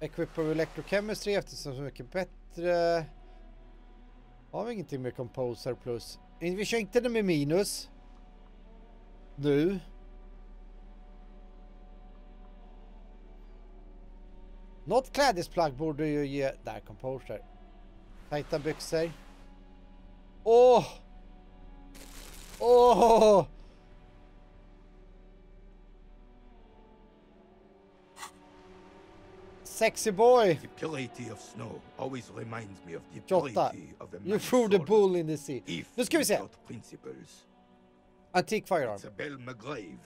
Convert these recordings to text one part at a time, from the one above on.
Equip of electrochemistry eftersom så mycket bättre. Har vi ingenting med composer plus? Vi kör inte det med minus. Nu. Något klädesplagg borde ju ge... Där, composer. Tajta byxor. Åh! Åh! Sexy boy! The purity of snow always reminds me of the 28. purity of a You man's threw the soul. bull in the sea. Nu ska vi se. Without principles. Antique firearm. Isabel McGrave.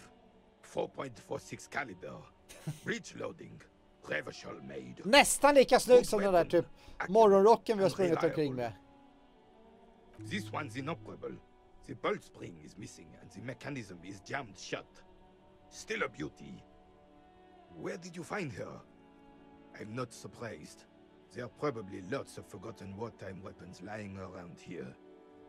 4.46 caliber. Breech loading. Reversal made. Nästan lika snygg som den där typ morgonrocken vi har sprungit omkring med. This one's inoperable. The bolt spring is missing and the mechanism is jammed shut. Still a beauty. Where did you find her? I'm not surprised. There are probably lots of forgotten wartime weapons lying around here.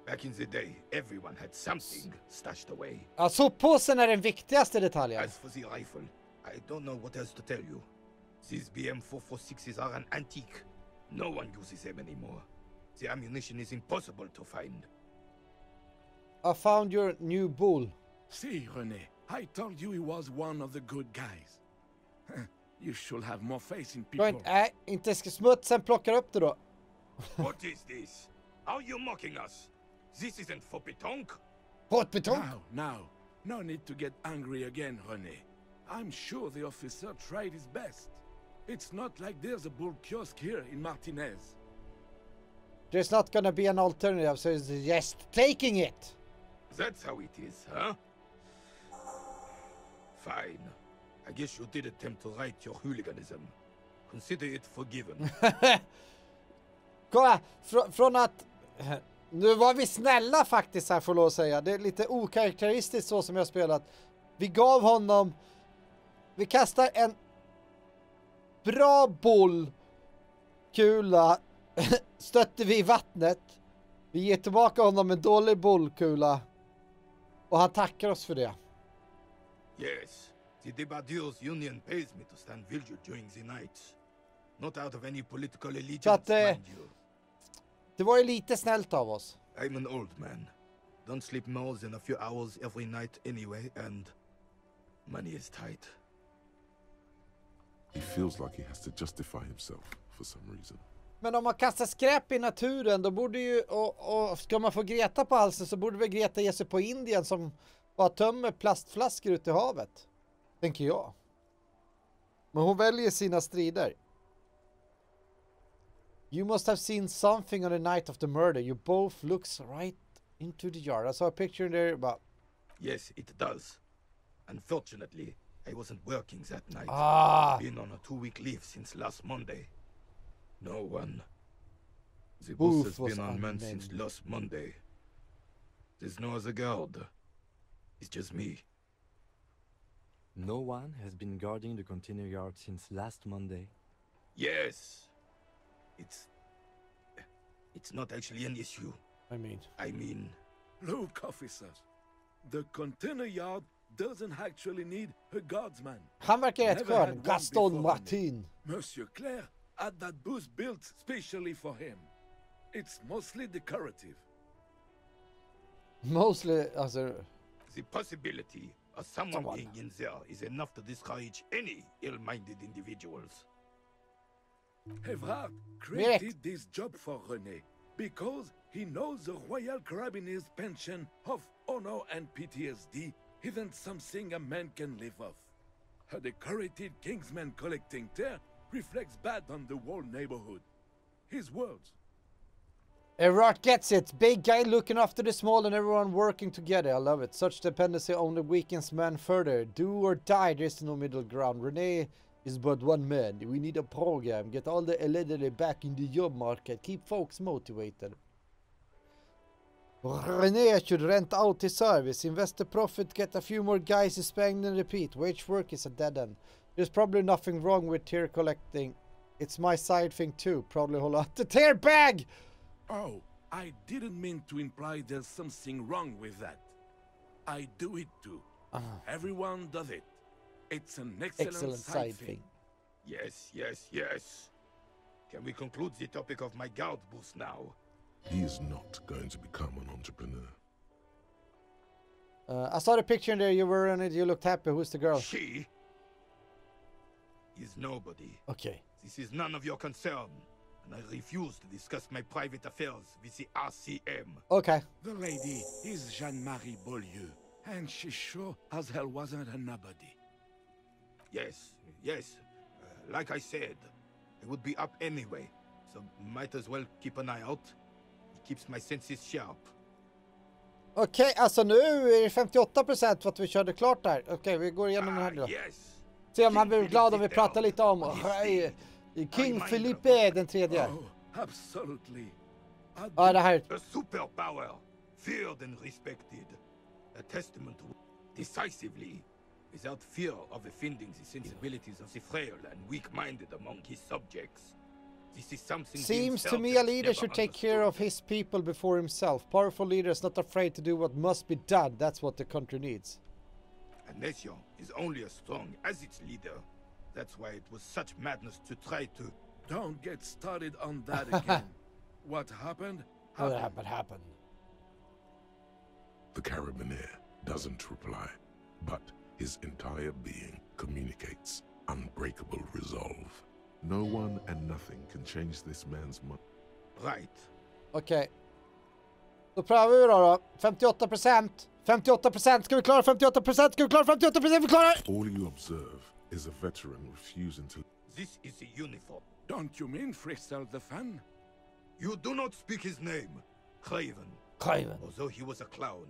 Back in the day, everyone had something stashed away. Ja, soppåsen är den viktigaste detaljen. As for the rifle, I don't know what else to tell you. These BM446s are an antique. No one uses them anymore. The ammunition is impossible to find. I found your new bull. See, René, I told you he was one of the good guys. You should have more faith in people. Inte ska Smutsen plocka upp det då. What is this? Are you mocking us? This isn't for petanque. What petanque? No need to get angry again, René. I'm sure the officer tried his best. It's not like there's a bull kiosk here in Martinez. There's not gonna be an alternative, so it's just taking it. That's how it is, huh? Fine. I guess you did attempt to right your hooliganism. Consider it forgiven. Kolla, från att... Nu var vi snälla faktiskt här, får lov att säga. Det är lite okaraktäristiskt så som jag spelat. Vi gav honom... Vi kastar en bra bollkula. Stötte vi i vattnet. Vi ger tillbaka honom en dålig bollkula. Och han tackar oss för det. Yes. The Debardiers Union pays me to stand vigil during the nights. Not out of any political allegiance, Så att, mind you. det var ju lite snällt av oss. I'm an old man. Don't sleep more than a few hours every night anyway, and money is tight. He feels like he has to justify himself for some reason. Men om man kastar skräp i naturen, då borde ju... Och ska man få Greta på halsen så borde väl Greta ge sig på Indien som bara tömmer plastflaskor ut i havet. Tänker jag. Men hon väljer sina strider. You must have seen something on the night of the murder. You both looks right into the yard. I saw a picture in there about... Yes, it does. Unfortunately, I wasn't working that night. Been on a 2-week leave since last Monday. No one. The boss has been unmanned since last Monday. There's no other guard. It's just me. No one has been guarding the container yard since last Monday. Yes. It's not actually an issue. I mean... Look, officers. The container yard doesn't actually need a guardsman. Han verkar rätt skön. Gaston Martin. Monsieur Claire had that booth built specially for him. It's mostly decorative. Mostly, alltså... The possibility of someone being in there is enough to discourage any ill-minded individuals. Evrard created this job for René because he knows the Royal Carabiniers' pension of honor and PTSD isn't something a man can live off. A decorated Kingsman collecting tear reflects bad on the whole neighborhood. His words. Evrard gets it. Big guy looking after the small and everyone working together. I love it. Such dependency only weakens man further. Do or die, there's no middle ground. René is but one man. We need a program. Get all the elderly back in the job market. Keep folks motivated. René should rent out his service. Invest the profit. Get a few more guys to spend and repeat. Wage work is a dead end. There's probably nothing wrong with tear collecting. It's my side thing too. Probably hold out the tear bag! Oh, I didn't mean to imply there's something wrong with that. I do it too. Everyone does it. It's an excellent side thing. Yes, yes, yes. Can we conclude the topic of my guard boost now? He is not going to become an entrepreneur. I saw the picture in there. You were in it. You looked happy. Who's the girl? She is nobody. Okay. This is none of your concern, and I refuse to discuss my private affairs with the RCM. Okay. The lady is Jeanne-Marie Beaulieu, and she sure as hell wasn't a nobody. Yes, yes. Like I said, I would be up anyway, so might as well keep an eye out. It keeps my senses sharp. Okej, alltså nu är det 58% för att vi körde klart där. Okej, vi går igenom den här då. Yes. Se om han blir glad om vi pratar lite om King Felipe den tredje. Oh, absolutely. Ja, det här. A superpower, feared and respected. A testament to decisively, without fear of offending the sensibilities of the frail and weak-minded among his subjects. This is something Seems to me a leader should take care of his people before himself. Powerful leader is not afraid to do what must be done. That's what the country needs. A nation is only as strong as its leader. That's why it was such madness to try to... Don't get started on that again. What happened? What happened? The Carabiner doesn't reply, but his entire being communicates unbreakable resolve. No one and nothing can change this man's mind. Right. Okej. Då prövar vi då. 58%. 58%. Ska vi klara 58%? Ska vi klara 58%? Vi klarar! All you observe is a veteran refusing to... This is the uniform. Don't you mean Fristel the fan? You do not speak his name, Craven. Craven. Although he was a clown.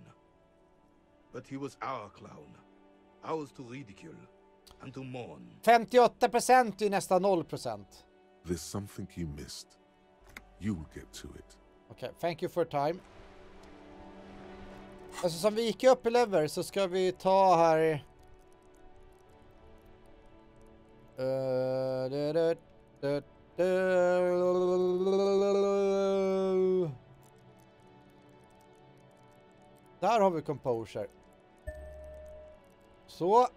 But he was our clown. Ours to ridicule and to mourn. 58% är nästan 0%. There's something you missed. You will get to it. Okej, thank you for time. Alltså som vi gick upp i level så ska vi ta här... Där har vi composure. Så.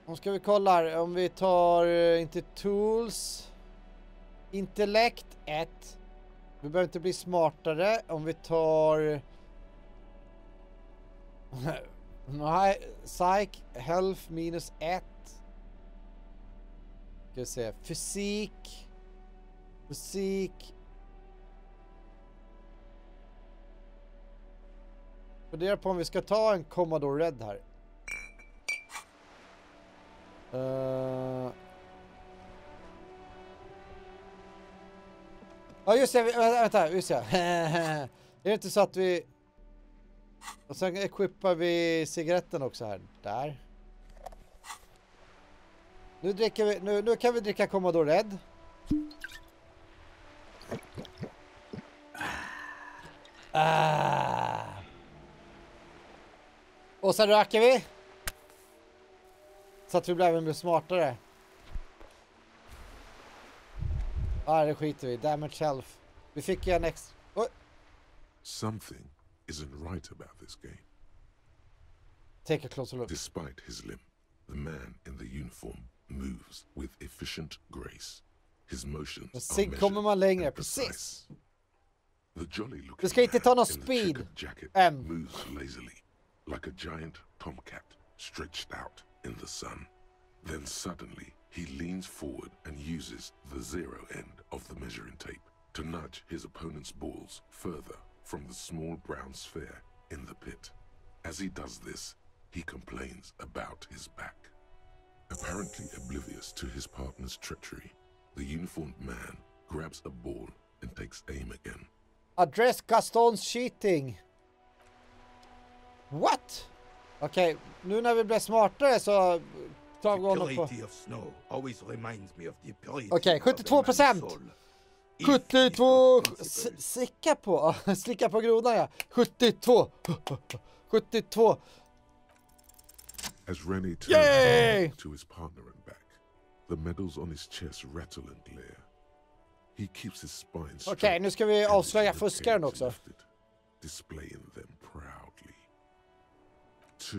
Nu ska vi kolla här. Om vi tar inte tools. Intellekt 1. Vi behöver inte bli smartare. Om vi tar... Nej, psych, health minus 1. Ska vi se, fysik. Fundera på om vi ska ta en Commodore Red här. Ja just det, vänta, just det. Är det inte så att vi... Och sen equippar vi cigaretten också här. Där. Nu dricker vi, nu kan vi dricka Commodore Red. Och sen röker vi. Så att vi blir även smartare. Det skiter vi. Damage health. Vi fick ju en extra... Something isn't right about this game. Take a closer look. Despite his limp, the man in the uniform moves with efficient grace. His motions are measured kommer man längre, and precis. precise. The jolly looking Vi ska inte ta någon man in the speed. checkered jacket M. moves lazily, like a giant tomcat stretched out in the sun. Then suddenly, he leans forward and uses the zero end of the measuring tape to nudge his opponent's balls further from the small brown sphere in the pit. As he does this, he complains about his back. Apparently oblivious to his partner's treachery, the uniformed man grabs a ball and takes aim again. Address Gaston's cheating. What? Okej, nu när vi blir smartare så tar vi honom på... Okej, 72%. 72. Slicka på grodan, ja. 72. 72. As René turns to his partner and back, the medals on his chest rattle and glare. He keeps his spine straight. Okej, nu ska vi avslöja fuskaren också. Lifted, displaying them proudly. 2.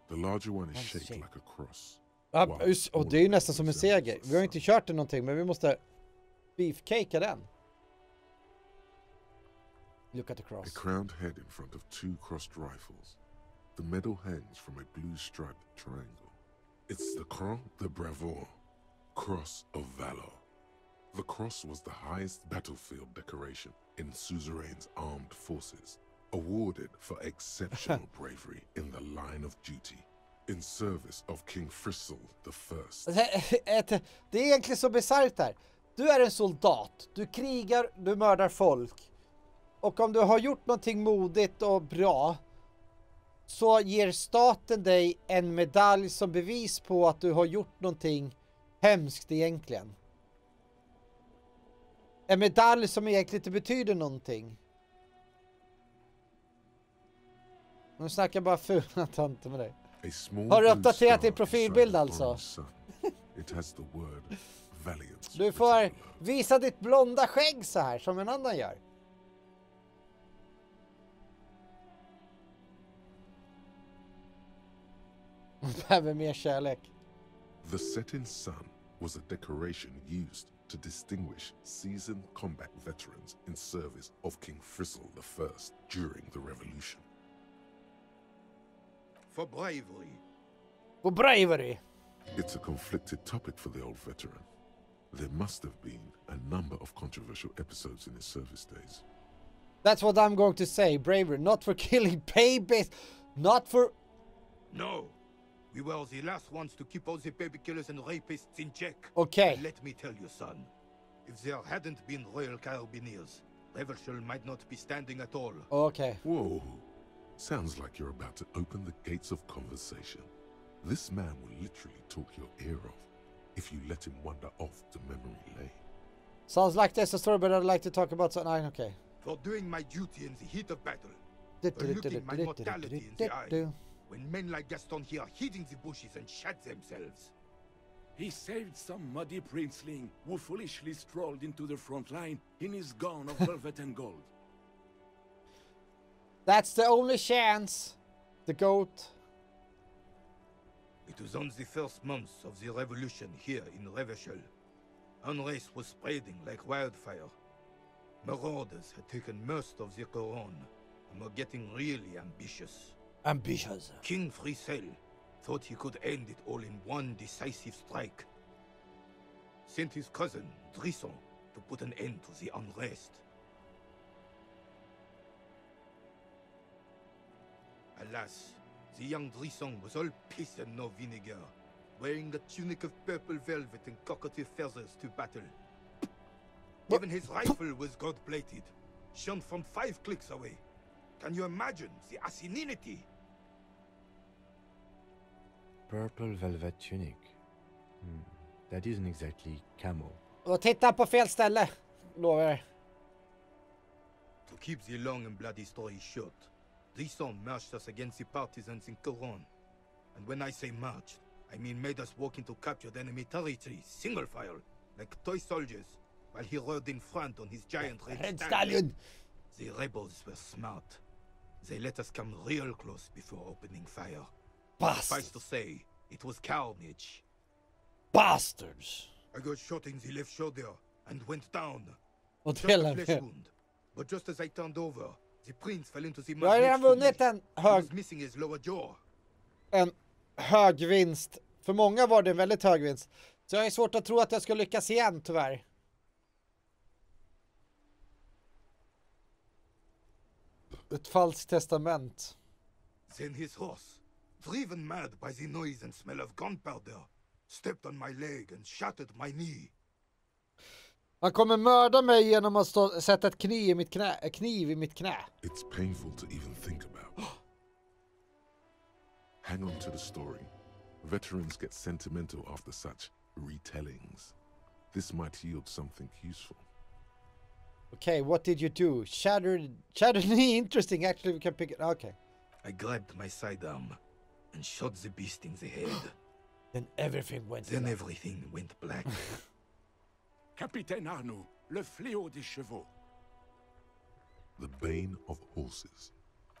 The larger one is shaped like a cross. Ja, och det är ju nästan som en seger. Vi har inte kört det någonting, men vi måste beefcakea den. Look at the cross. A crowned head in front of 2 crossed rifles. The medal hangs from a blue striped triangle. It's the Croix de Bravoure, Cross of Valor. The cross was the highest battlefield decoration in suzerain's armed forces, awarded for exceptional bravery in the line of duty, in service of King Frizzle the First. Det är egentligen så bisarrt här. Du är en soldat, du krigar, du mördar folk. Och om du har gjort någonting modigt och bra, så ger staten dig en medalj som bevis på att du har gjort någonting hemskt egentligen. En medalj som egentligen inte betyder någonting. Nu snackar bara fula tanter med dig. Har du uppdaterat din profilbild alltså? Du får visa ditt blonda skägg så här som en annan gör. Behöver mer kärlek. The setting sun was a decoration used to distinguish seasoned combat veterans in service of King Frizzle the First during the revolution. For bravery. For bravery. It's a conflicted topic for the old veteran. There must have been a number of controversial episodes in his service days. That's what I'm going to say. Bravery, not for killing babies, not for... No. We were the last ones to keep all the baby killers and rapists in check. Okay. And let me tell you, son. If there hadn't been Royal Carabineers, Revolution might not be standing at all. Okay. Whoa. Sounds like you're about to open the gates of conversation. This man will literally talk your ear off if you let him wander off to memory lane. Sounds like there's a story, but I'd like to talk about something. Okay. For doing my duty in the heat of battle. For looking my mortality in the eye. When men like Gaston here hid in the bushes and shot themselves. He saved some muddy princeling who foolishly strolled into the front line in his gown of velvet and gold. That's the only chance. The goat. It was on the first months of the revolution here in Revachol. Unrest was spreading like wildfire. Marauders had taken most of the Couronne and were getting really ambitious. Ambitious. King Frizzle thought he could end it all in one decisive strike. Sent his cousin, Drisson, to put an end to the unrest. Alas, the young Drisson was all piss and no vinegar, wearing a tunic of purple velvet and cockatiel feathers to battle. Even his rifle was gold-plated, shone from 5 clicks away. Can you imagine the asininity? Purple velvet tunic. That isn't exactly camo. Och titta på fel ställe. Lovar. To keep the long and bloody story short, Drisson marched us against the partisans in Couronne. And when I say marched, I mean made us walk into captured enemy territory, single file, like toy soldiers, while he rode in front on his giant red stallion. The rebels were smart. They let us come real close before opening fire. Suffice to say, it was carnage. Bastards! I got shot in the left shoulder and went down. Och Just a flesh wound. But just as I turned over, the prince fell into the mud. Jag har redan vunnit He was missing his lower jaw. En hög vinst. För många var det en väldigt hög vinst. Så jag är svårt att tro att jag ska lyckas igen, tyvärr. Ett falskt testament. Then his horse, driven mad by the noise and smell of gunpowder, stepped on my leg and shattered my knee. Han kommer mörda mig genom att sätta ett kniv i mitt knä. It's painful to even think about. Hang on to the story. Veterans get sentimental after such retellings. This might yield something useful. Okay, what did you do? Shattered knee. Interesting. Actually, we can pick it. Okay. I grabbed my sidearm and shot the beast in the head. Then everything went black. Capitaine Arnoux, le fléau des chevaux. The bane of horses.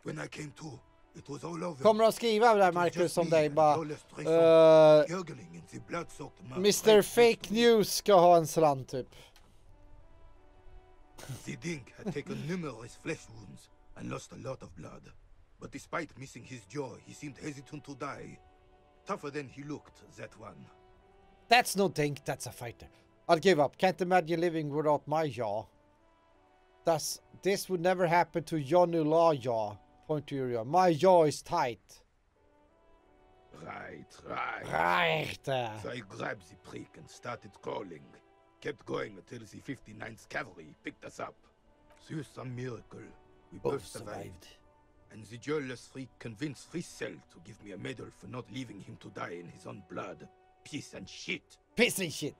When I came to, It was all over. Kommer de skriva där, Marcus, om dig bara... Mr. Fake News ska ha en slant, typ. The dink had taken numerous flesh wounds and lost a lot of blood. But despite missing his jaw, he seemed hesitant to die. Tougher than he looked, that one. That's no dink, that's a fighter. I'll give up. Can't imagine living without my jaw. This would never happen to Johnny Law jaw. Point to your jaw. My jaw is tight. Right. Right. So I grabbed the prick and started crawling. Kept going until the 59th Cavalry picked us up. Through some miracle, we both survived. And the jailless freak convinced Frissell to give me a medal for not leaving him to die in his own blood. Piece and shit. Piece and shit.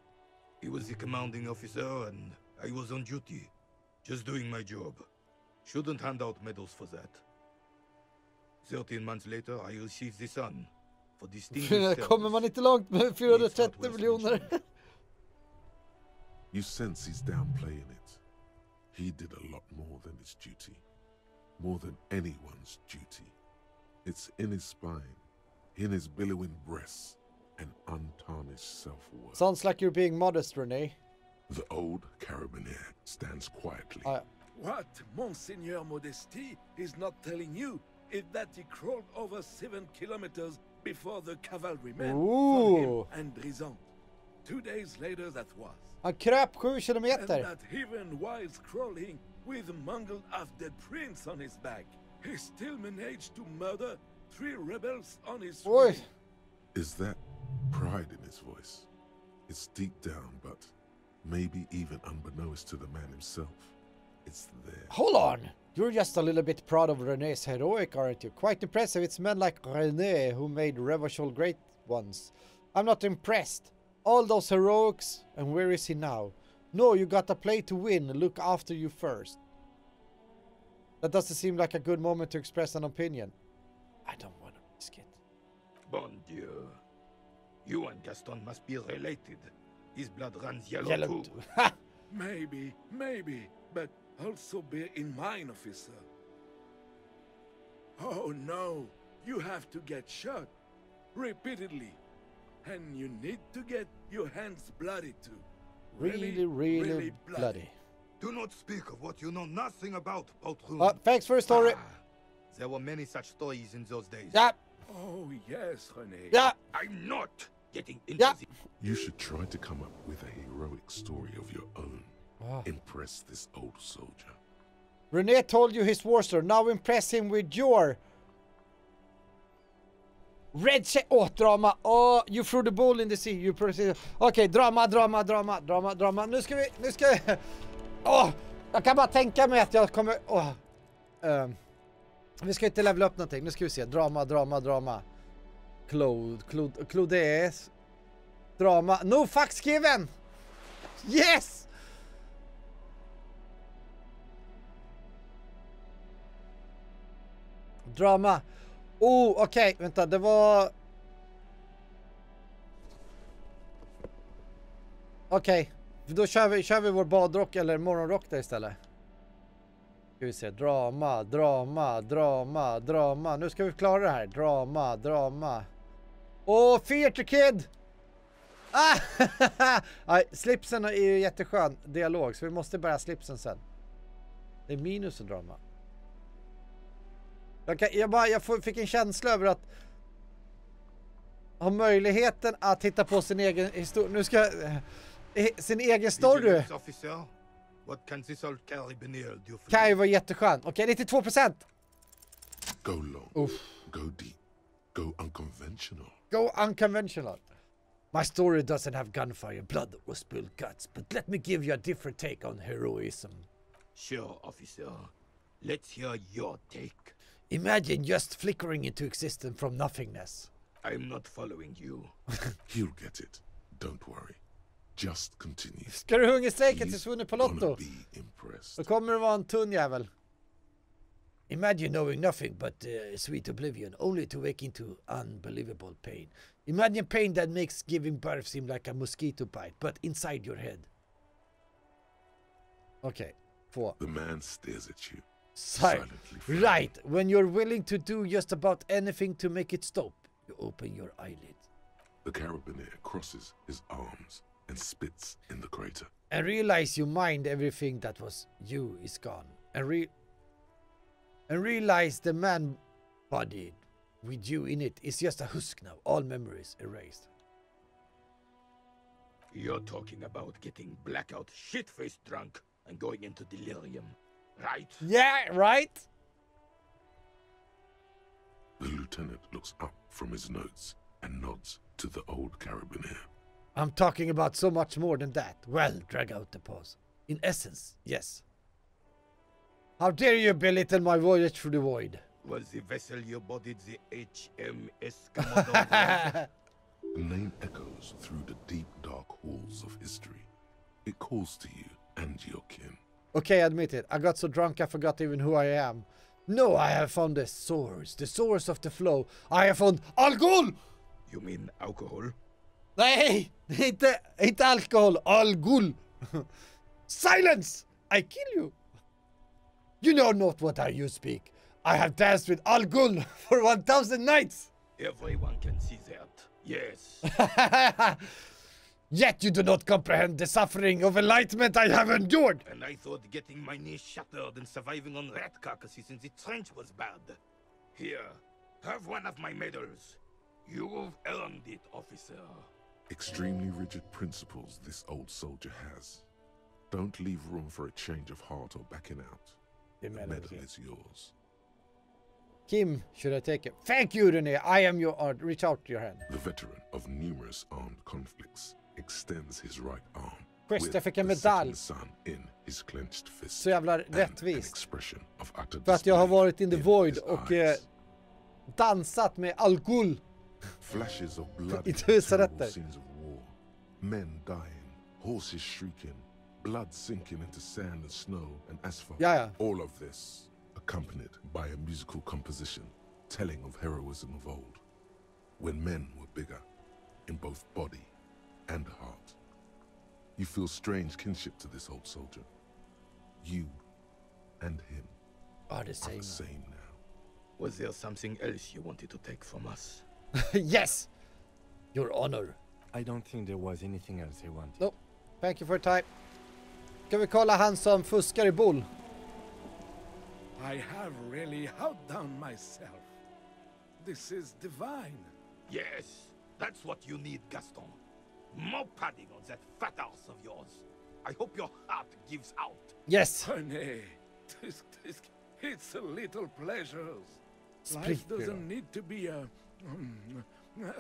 He was the commanding officer and I was on duty. Just doing my job. Shouldn't hand out medals for that. 13 months later, I received the Sun. For distinguished kommer man inte långt med 430 miljoner. You sense he's downplaying it. He did a lot more than his duty. More than anyone's duty. It's in his spine, in his billowing breasts, and untarnished self-worth. Sounds like you're being modest, René. The old carabinier stands quietly. What Monseigneur Modesty is not telling you is that he crawled over 7 kilometers before the cavalrymen from him and Drizant. 2 days later that was. Han kröp 7 And kilometer. that even while crawling with a mangled half-dead prince on his back, he still managed to murder 3 rebels on his way. Is that pride in his voice? It's deep down, but maybe even unbeknownst to the man himself. It's there. Hold on! You're just a little bit proud of René's heroic, aren't you? Quite impressive. It's men like René who made Revachol great ones. I'm not impressed. All those heroics, and where is he now? No, you gotta play to win. Look after you first. That doesn't seem like a good moment to express an opinion. I don't want to risk it. Bon Dieu. You and Gaston must be related. His blood runs yellow too. Maybe, but also bear in mind, officer. Oh no, you have to get shot repeatedly, and you need to get your hands bloody too. Really bloody. Do not speak of what you know nothing about, Poltroon. Thanks for the story. There were many such stories in those days. Yeah. Oh yes, René. Yeah. I'm not getting into the... You should try to come up with a heroic story of your own. Impress this old soldier. René told you his war story. Now impress him with your... Red drama. Oh, you threw the ball in the sea. You okay, drama. Nu ska vi... jag kan bara tänka mig att jag kommer... vi ska inte levela upp någonting. Nu ska vi se. Drama. Claudes. Drama. No fucks given! Yes! Drama. Okej, vänta, det var... Okej, då kör vi vår badrock eller morgonrock där istället. Ska vi se, drama. Nu ska vi klara det här. Drama. Theater Kid! Slipsen är ju jätteskön dialog, så vi måste börja slipsen sen. Det är minus och drama. Jag fick en känsla över att ha möjligheten att titta på sin egen historia. Nu ska sin egen story. Kan ju vara jätteskön. Okej, 92%. Go long. Go deep. Go unconventional. My story doesn't have gunfire, blood or spilled guts, but let me give you a different take on heroism. Sure, officer. Let's hear your take. Imagine just flickering into existence from nothingness. I'm not following you. He'll get it. Don't worry. Just continue. Ska du hungerstrejka tills vunnit på Lotto? Då kommer det vara en tunn jävel. Imagine knowing nothing but sweet oblivion, only to wake into unbelievable pain. Imagine pain that makes giving birth seem like a mosquito bite, but inside your head. Okay, 2. The man stares at you, silently frowning. Right, when you're willing to do just about anything to make it stop, you open your eyelid. The carabiner crosses his arms and spits in the crater. And realize you mind everything that was you is gone. And realize the man body with you in it is just a husk now. All memories erased. You're talking about getting blackout shit-faced drunk and going into delirium, right? Yeah, right? The lieutenant looks up from his notes and nods to the old carabiner. I'm talking about so much more than that. Well, drag out the pause. In essence, yes. How dare you belittle my voyage through the void? Was the vessel you boarded the HMS Commodore? The name echoes through the deep, dark halls of history. It calls to you and your kin. Okay, admit it. I got so drunk I forgot even who I am. No, I have found the source of the flow. I have found alcohol! You mean alcohol? Nej, inte alcohol, algol. Silence! I kill you. You know not what you speak. I have danced with algol for 1,000 nights. Everyone can see that. Yes. Yet you do not comprehend the suffering of enlightenment I have endured. And I thought getting my knee shattered and surviving on rat carcasses in the trench was bad. Here, have one of my medals. You've earned it, officer. Extremely rigid principles this old soldier has. Don't leave room for a change of heart or backing out. The medal is yours. Kim, should I take it? Thank you, René. I am your art. Reach out to your hand. The veteran of numerous armed conflicts extends his right arm Quest, jag with fick en the medalj. setting sun in his clenched fist Så jävla and an rättvist. expression of utter För att jag har varit in the disbelief void his och eyes. dansat med alkohol. Flashes of blood I and tusen terrible rätter. scenes of war. Men dying, horses shrieking, blood sinking into sand and snow and asphalt. Ja, ja. All of this accompanied by a musical composition telling of heroism of old, when men were bigger in both body and heart. You feel strange kinship to this old soldier. You and him Are the are same. the same now. Was there something else you wanted to take from us? Yes! Your honor. I don't think there was anything else he wanted. No. Thank you for your time. Ska vi kolla han som fuskar i boll? I have really outdone myself. This is divine. Yes, that's what you need, Gaston. More padding on that fat ass of yours. I hope your heart gives out. Yes! Honey, it's a little pleasures. Life Spricker. doesn't need to be a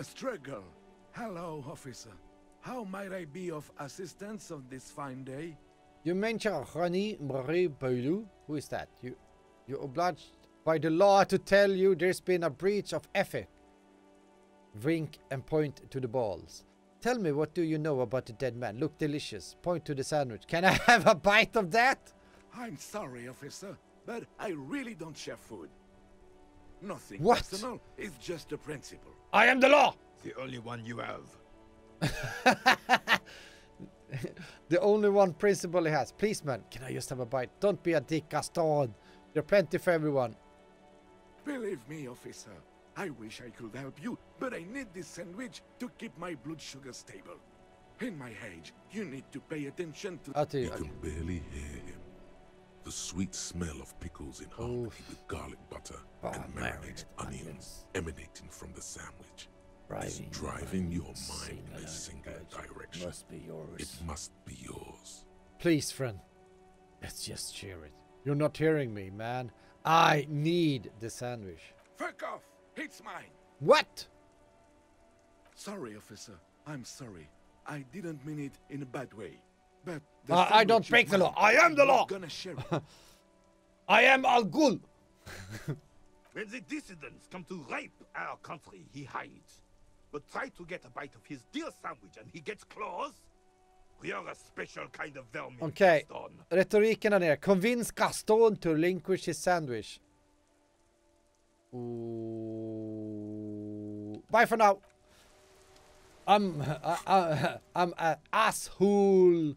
struggle. Hello, officer. How might I be of assistance on this fine day? You mention Rani Marie Boulou. Who is that? You're obliged by the law to tell you there's been a breach of ethic. Wink and point to the balls. Tell me, what do you know about the dead man? Look delicious. Point to the sandwich. Can I have a bite of that? I'm sorry, officer, but I really don't share food. Nothing What? personal, it's just a principle. I am the law! The only one you have. The only one principle he has. Please, man, can I just have a bite? Don't be a dick, Gaston. There's plenty for everyone. Believe me, officer, I wish I could help you, but I need this sandwich to keep my blood sugar stable. In my age, you need to pay attention to... You can barely hear him. The sweet smell of pickles in harmony with garlic butter and marinated onions emanating from the sandwich is driving your mind in a singular direction. Must be yours. It must be yours. Please, friend. Let's just share it. You're not hearing me, man. I need the sandwich. Fuck off! It's mine! What? Sorry, officer. I'm sorry. I didn't mean it in a bad way. But I don't sandwich break is the law. mine. I am the I'm law. not gonna share it. I am Al Ghul. When the dissidents come to rape our country, he hides. But try to get a bite of his dear sandwich and he gets claws? We are a special kind of vermin, Okay. Gaston. Retoriken där nere. Convince Gaston to relinquish his sandwich. Ooh. Bye for now. I'm an asshole.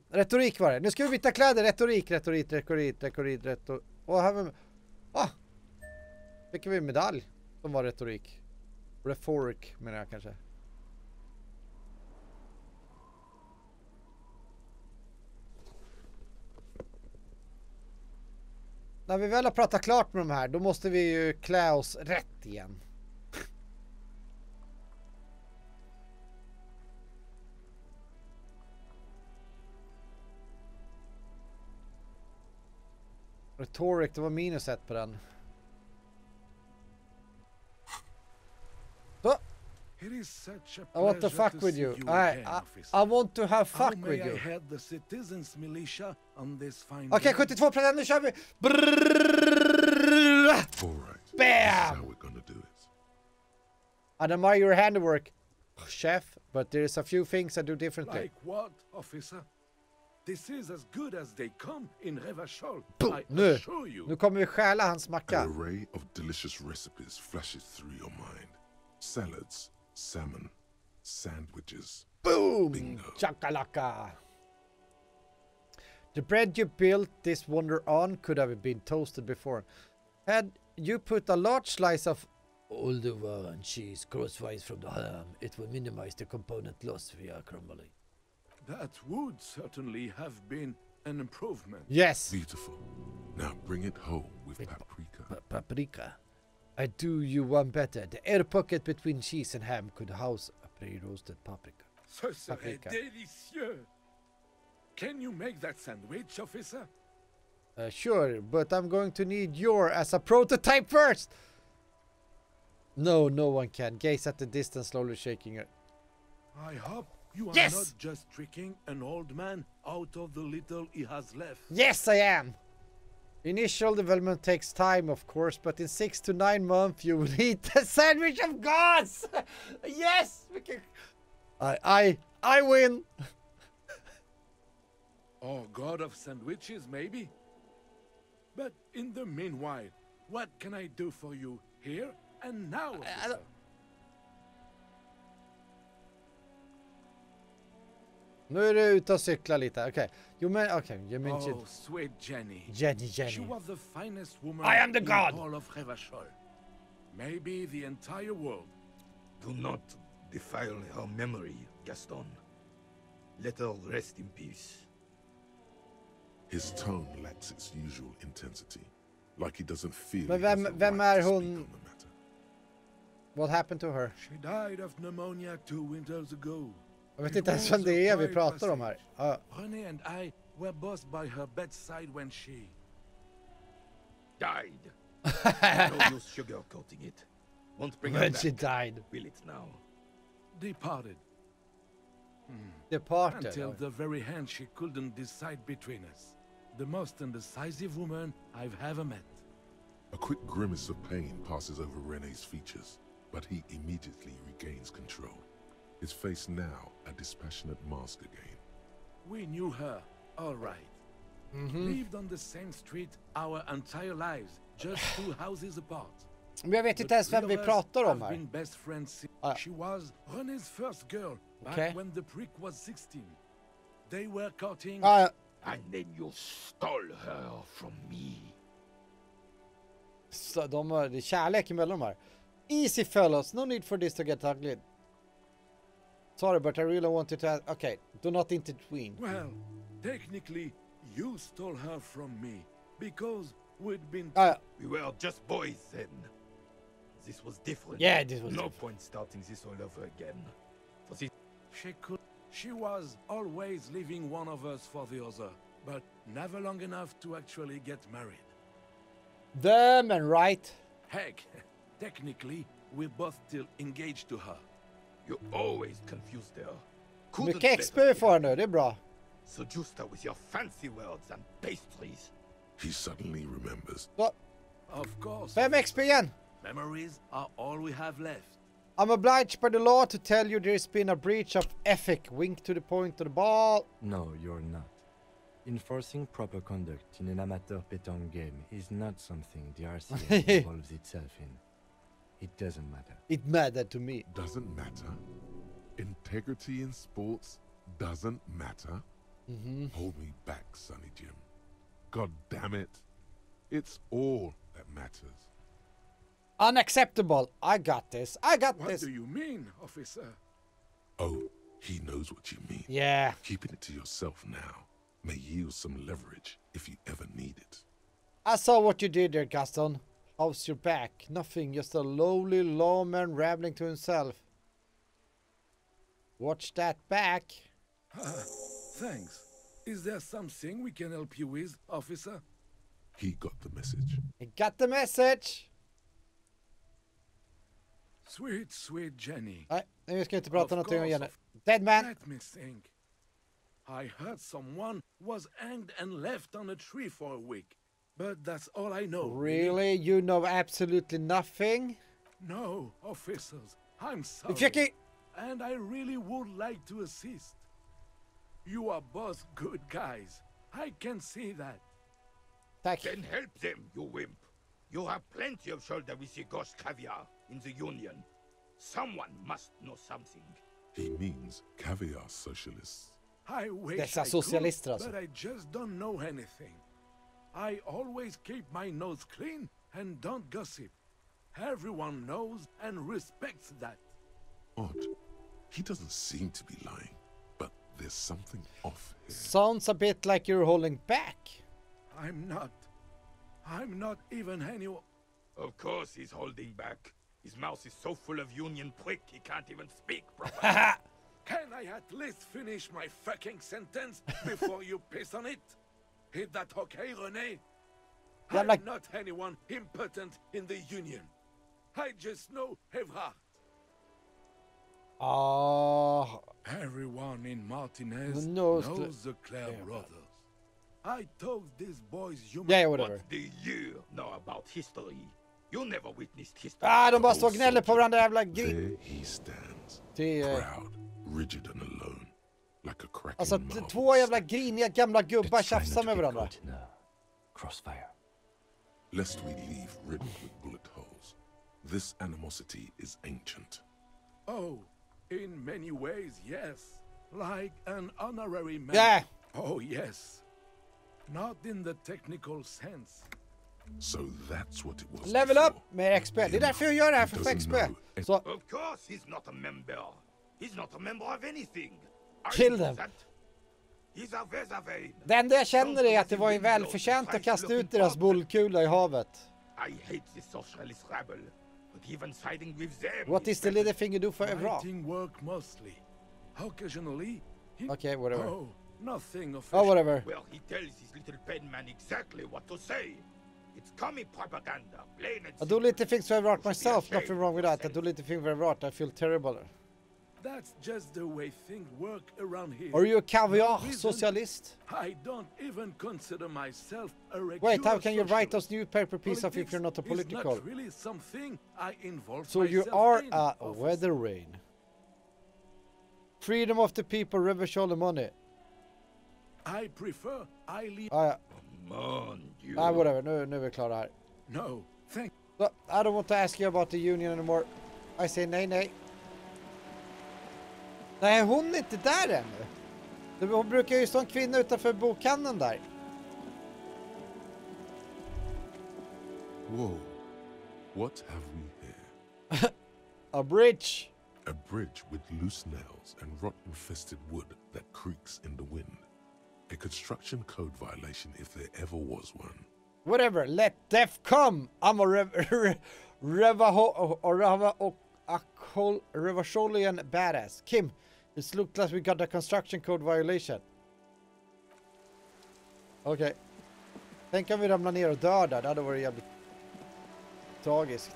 Retorik var det. Nu ska vi byta kläder. Retorik. Och här fick vi en medalj som var retorik. Rhetoric menar jag kanske. När vi väl har pratat klart med de här, då måste vi ju klä oss rätt igen. Rhetoric, det var minus 1 på den. Så. I want to fuck with you. I want to have fuck with you. Okej, 72%, nu kör vi! Bam! I admire your handiwork, chef, but there is a few things I do differently. Like what, officer? This is as good as they come in Revachol. Nu kommer vi stjäla hans macka. An array of delicious recipes flashes through your mind. Salads, salmon, sandwiches. Boom! Bingo. Chakalaka. The bread you built this wonder on could have been toasted before. Had you put a large slice of Oldova and cheese crosswise from the ham, it would minimize the component loss via crumbling. That would certainly have been an improvement. Yes. Beautiful. Now bring it home with paprika. Paprika. I do you one better. The air pocket between cheese and ham could house a pre-roasted paprika. Ce serait délicieux. Can you make that sandwich, officer? Sure, but I'm going to need your as a prototype first. No, no one can. Gaze at the distance, slowly shaking her. I hope you are not just tricking an old man out of the little he has left. Yes, I am. Initial development takes time, of course, but in 6 to 9 months you will eat the sandwich of gods. Yes, we can. I win. Oh, god of sandwiches, maybe. But in the meanwhile, what can I do for you here and now, officer? Nu är du ute och cykla lite. Okej. You mentioned... Oh, sweet Jenny. Jenny. She was the finest woman I am the in god! all of Revachol. Maybe the entire world. Do not defile her memory, Gaston. Let her rest in peace. His tone lacks its usual intensity, like he doesn't feel. Men he has the vem right är to speak hon? on the matter. What happened to her? She died of pneumonia 2 winters ago. Jag vet inte ens vem det är vi pratar om här. René and I were both by her bedside when she Died. No use sugarcoating it. Won't bring her When back. she died. Will it now? departed. Departed. Until the very end she couldn't decide between us. The most indecisive woman I've ever met. A quick grimace of pain passes over René's features, but he immediately regains control. His face now a dispassionate mask again. We knew her, all right. Lived on the same street our entire lives, just 2 houses apart. Men jag vet inte ens vem vi pratar om här. Been best friends. She was René's first girl back when the prick was 16. They were courting. And then you stole her from me. Så det är kärlek emellan de här. Easy fellows, no need for this to get ugly. Sorry, but I really wanted to ask. Okay, do not intervene. Well, technically, you stole her from me because we'd been. We were just boys then. This was different. Yeah, this was no different. point starting this all over again. For this, She was always leaving one of us for the other, but never long enough to actually get married. Them and right. Heck, technically, we're both still engaged to her. you always confused her. Mycket XP för nu, det är bra. Seduced her with your fancy words and pastries. He suddenly remembers. Of course. 5 XP igen. Memories are all we have left. I'm obliged by the law to tell you there's been a breach of ethic. Wink to the point of the ball. No, you're not. Enforcing proper conduct in an amateur pétanque game is not something the RCA involves itself in. It doesn't matter. It mattered to me. Doesn't matter. Integrity in sports doesn't matter. Hold me back, Sonny Jim. God damn it. It's all that matters. Unacceptable. I got this. I got What this. do you mean, officer? Oh, he knows what you mean. Yeah. Keeping it to yourself now may yield some leverage if you ever need it. I saw what you did there, Gaston. How's your back? Nothing, just a lowly lawman rambling to himself. Watch that back. Thanks. Is there something we can help you with, officer? He got the message. I got the message. Sweet, sweet Jenny. Nej, nu ska jag inte prata Of någonting om course, Jenny. Dead man. Let me think. I heard someone was hanged and left on a tree for a week. But that's all I know. Really? You know absolutely nothing? No, officers. I'm sorry. Försöker... And I really would like to assist. You are both good guys. I can see that. Tack. Then help them, you wimp. You have plenty of shoulder with your ghost caviar in the Union. Someone must know something. He means caviar socialists. I wish Dessa I could, socialister alltså. but I just don't know anything. I always keep my nose clean and don't gossip. Everyone knows and respects that. Odd. He doesn't seem to be lying, but there's something off here. Sounds a bit like you're holding back. I'm not even any... Of course he's holding back. His mouth is so full of Union prick he can't even speak properly. Can I at least finish my fucking sentence before you piss on it? Is that okay, René? Yeah, I'm like- not anyone important in the Union. I just know Evrard. Everyone in Martinez Knows knows the- the Clare brothers. I told these boys human... Yeah, whatever. What do you know about history? You never witnessed history. De bara står och gnäller på varandra jävla gris. There he stands, Det är... proud, rigid and alone, like a cracking Alltså marble två jävla statue. griniga gamla gubbar It's trying tjafsar not med to be varandra. caught in a crossfire. Lest we leave riddled with bullet holes. This animosity is ancient. Oh, in many ways, yes. Like an honorary man. Yeah. Oh, yes. Not in the technical sense. So that's what it was. Level up before. med XP. Det är därför jag gör det här He för doesn't XP. know Så, Of course he's not a member. He's not a member of anything. I Kill know them. that. He's a Vesavein. det enda jag känner är att det var ju välförtjänt att kasta ut deras bullkula i havet. I hate this socialist rabble, but even siding with them. What is the little thing you do for Evra? Writing work mostly. Occasionally, he... Okay, whatever. Oh, nothing official. Oh, whatever. Well, he tells his little pen man exactly what to say. It's commie propaganda, plain and I do little things for Evra You should be myself. ashamed Nothing wrong with of that. I do little things for Evra. I feel terrible. That's just the way things work around here. Are you a caviar No reason. socialist? I don't even consider myself a regular Wait, how can you write socialist. those newspaper piece of if Politics you're not a is political? not really something I involve So you myself are in, a officer. weather rain. Freedom of the people, revenge all the money. I prefer I leave. Ja. Come on, you. Whatever. Nu är vi klara här. No, thank. So, I don't want to ask you about the union anymore. I say nej. Nej, hon är inte där ännu. Hon brukar ju stå en kvinna utanför bokhandeln där. Whoa. What have we here? A bridge. A bridge with loose nails and rot-infested wood that creaks in the wind. A construction code violation if there ever was one. Whatever, let death come. I'm a Revacholian badass. Kim, it looks like we got a construction code violation. Okej. Tänk om vi ramlar ner och dör där. Det hade varit jävligt tragiskt.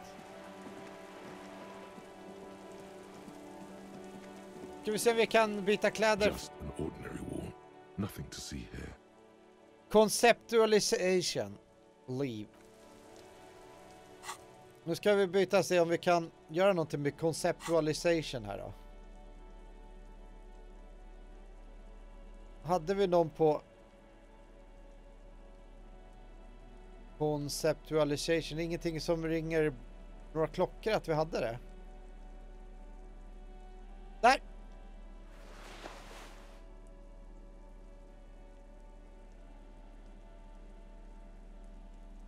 Ska vi se om vi kan byta kläder. Just an ordinary war. Nothing to see here. Conceptualization. Leave. Nu ska vi byta se om vi kan göra någonting med conceptualization här då. Hade vi någon på conceptualization? Ingenting som ringer några klockor att vi hade det. Där!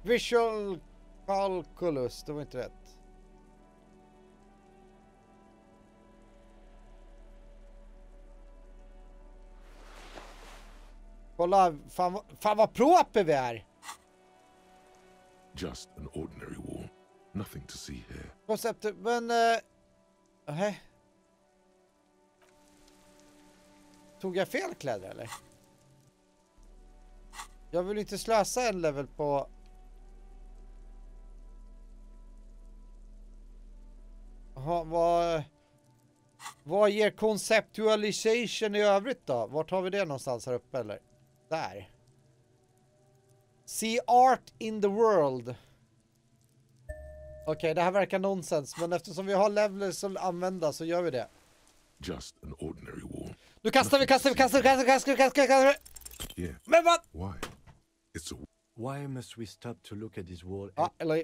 Visual calculus, det var inte rätt. Kolla, fan vad proper vi är. Just an ordinary wall. Nothing to see here. Konceptet, men... Tog jag fel kläder eller? Jag vill inte slösa en level på... Aha, vad ger conceptualization i övrigt då? Vart har vi det någonstans här uppe eller? Där. See art in the world. Okej, det här verkar nonsens, men eftersom vi har levels att använda så gör vi det. Just an ordinary wall. Nu kastar vi. Yeah. Men vad? Why? It's a Why must we stop to look at this wall? Ja, eller...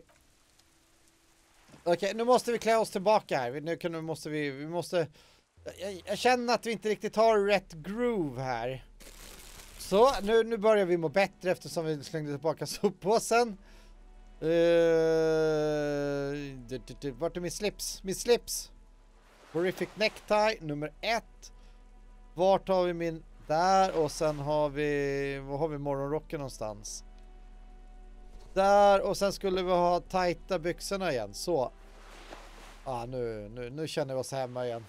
Okej, nu måste vi klä oss tillbaka här. Nu måste vi måste... Jag känner att vi inte riktigt har rätt groove här. Så, nu börjar vi må bättre eftersom vi slängde tillbaka soppåsen. Vart är min slips? Min slips! Horrific necktie, nummer 1. Vart har vi min... Där, och sen har vi... Var har vi morgonrocken någonstans? Där, och sen skulle vi ha tajta byxorna igen. Så. Nu känner vi oss hemma igen.